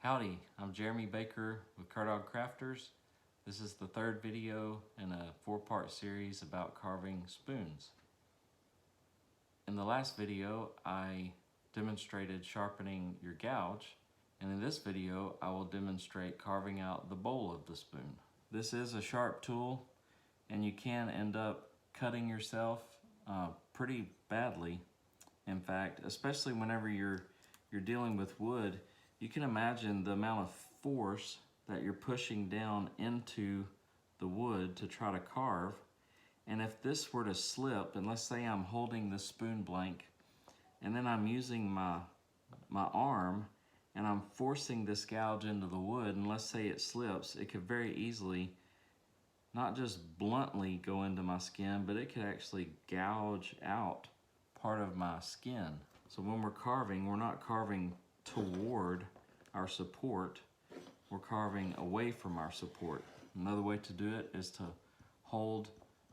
Howdy, I'm Jeremy Baker with Cardog Crafters. This is the third video in a four-part series about carving spoons. In the last video, I demonstrated sharpening your gouge, and in this video, I will demonstrate carving out the bowl of the spoon. This is a sharp tool, and you can end up cutting yourself pretty badly. In fact, especially whenever you're dealing with wood, you can imagine the amount of force that you're pushing down into the wood to try to carve. And if this were to slip, and let's say I'm holding the spoon blank, and then I'm using my arm, and I'm forcing this gouge into the wood, and let's say it slips, it could very easily not just bluntly go into my skin, but it could actually gouge out part of my skin. So when we're carving, we're not carving toward our support, we're carving away from our support. Another way to do it is to hold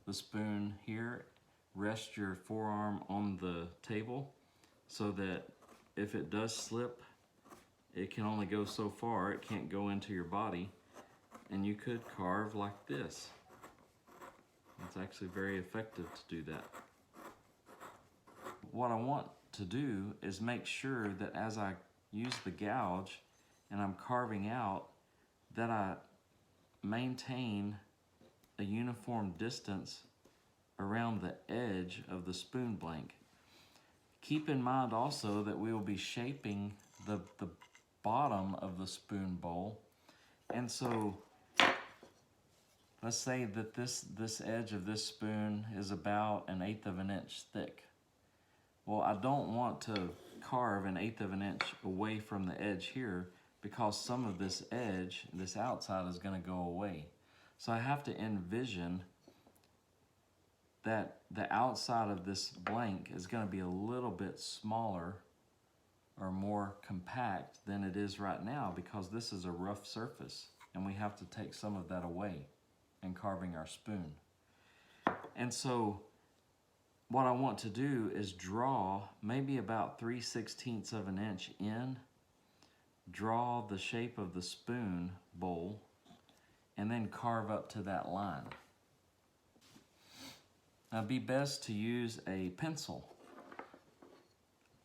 the spoon here, rest your forearm on the table so that if it does slip, it can only go so far, it can't go into your body, and you could carve like this. It's actually very effective to do that. What I want to do is make sure that as I use the gouge and I'm carving out, that I maintain a uniform distance around the edge of the spoon blank. Keep in mind also that we will be shaping the bottom of the spoon bowl, and so let's say that this edge of this spoon is about 1/8 of an inch thick. Well, I don't want to carve 1/8 of an inch away from the edge here because some of this edge, this outside, is going to go away. So I have to envision that the outside of this blank is going to be a little bit smaller or more compact than it is right now because this is a rough surface and we have to take some of that away in carving our spoon. And so what I want to do is draw maybe about 3/16 of an inch in, draw the shape of the spoon bowl, and then carve up to that line. Now it'd be best to use a pencil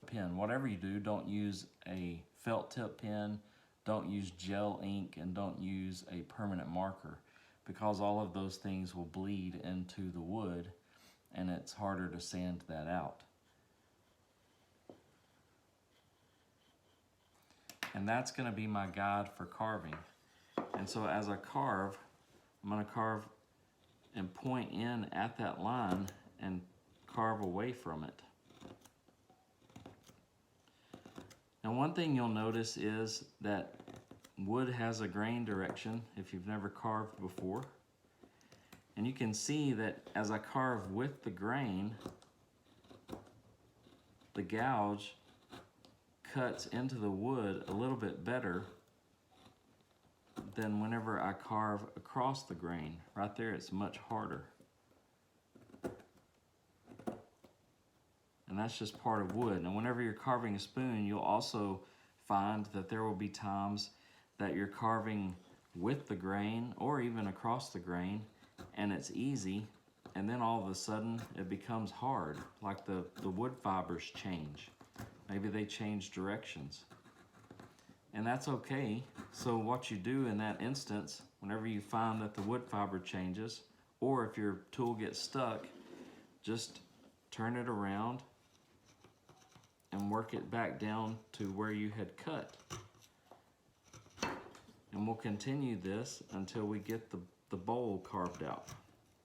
pen. Whatever you do, don't use a felt tip pen, don't use gel ink, and don't use a permanent marker because all of those things will bleed into the wood and it's harder to sand that out. And that's going to be my guide for carving. And so as I carve, I'm going to carve and point in at that line and carve away from it. Now one thing you'll notice is that wood has a grain direction if you've never carved before. And you can see that as I carve with the grain, the gouge cuts into the wood a little bit better than whenever I carve across the grain. Right there, it's much harder. And that's just part of wood. And whenever you're carving a spoon, you'll also find that there will be times that you're carving with the grain or even across the grain, and it's easy, and then all of a sudden it becomes hard, like the wood fibers change. Maybe they change directions. And that's okay. So what you do in that instance, whenever you find that the wood fiber changes, or if your tool gets stuck, just turn it around and work it back down to where you had cut. And we'll continue this until we get the bowl carved out.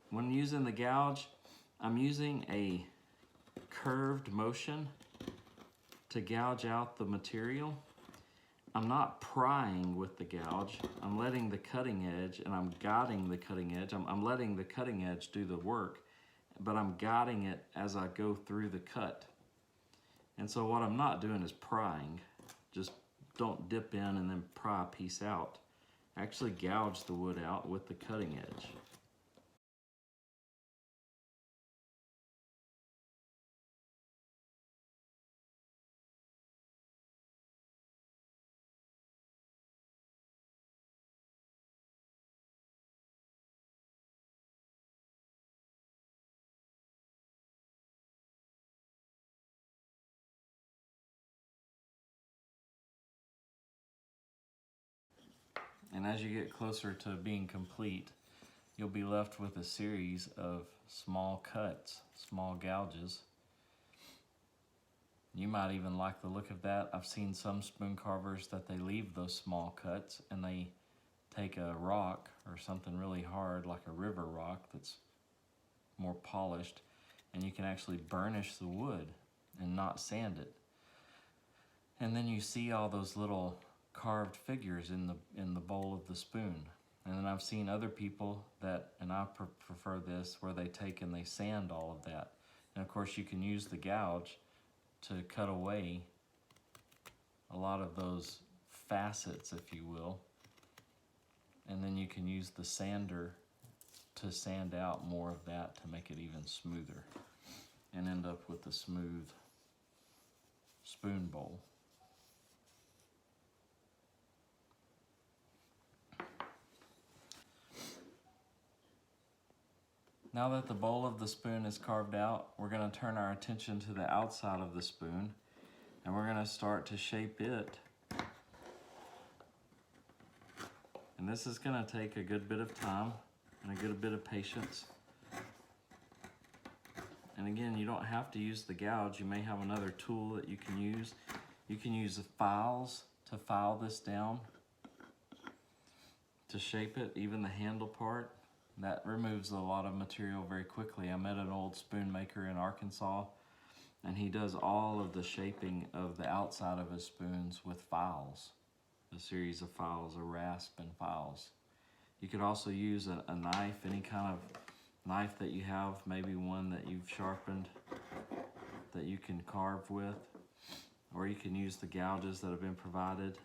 When using the gouge, I'm using a curved motion to gouge out the material. I'm not prying with the gouge. I'm letting the cutting edge, and I'm guiding the cutting edge. I'm letting the cutting edge do the work, but I'm guiding it as I go through the cut. And so what I'm not doing is prying. Just don't dip in and then pry a piece out. Actually gouge the wood out with the cutting edge. And as you get closer to being complete, you'll be left with a series of small cuts, small gouges. You might even like the look of that. I've seen some spoon carvers that they leave those small cuts and they take a rock or something really hard like a river rock that's more polished, and you can actually burnish the wood and not sand it. And then you see all those little carved figures in the bowl of the spoon. And then I've seen other people that, and I prefer this, where they take and they sand all of that. And of course you can use the gouge to cut away a lot of those facets, if you will. And then you can use the sander to sand out more of that to make it even smoother and end up with a smooth spoon bowl. Now that the bowl of the spoon is carved out, we're going to turn our attention to the outside of the spoon, and we're going to start to shape it. And this is going to take a good bit of time and a good bit of patience. And again, you don't have to use the gouge. You may have another tool that you can use. You can use the files to file this down to shape it, even the handle part. That removes a lot of material very quickly. I met an old spoon maker in Arkansas, and he does all of the shaping of the outside of his spoons with files, a series of files, a rasp and files. You could also use a knife, any kind of knife that you have, maybe one that you've sharpened that you can carve with, or you can use the gouges that have been provided.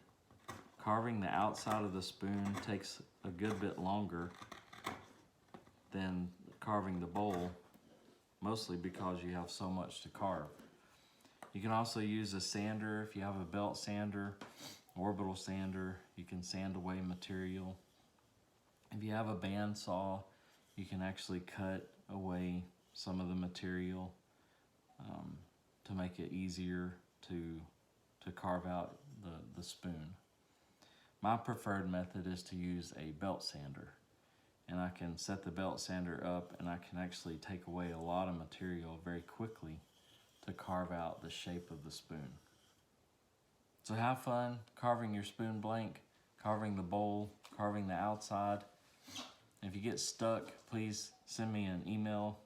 Carving the outside of the spoon takes a good bit longer than carving the bowl, mostly because you have so much to carve. You can also use a sander. If you have a belt sander, orbital sander, you can sand away material. If you have a band saw, you can actually cut away some of the material to make it easier to carve out the spoon. My preferred method is to use a belt sander. And I can set the belt sander up and I can actually take away a lot of material very quickly to carve out the shape of the spoon. So have fun carving your spoon blank, carving the bowl, carving the outside. If you get stuck, please send me an email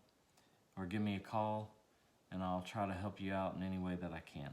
or give me a call, and I'll try to help you out in any way that I can.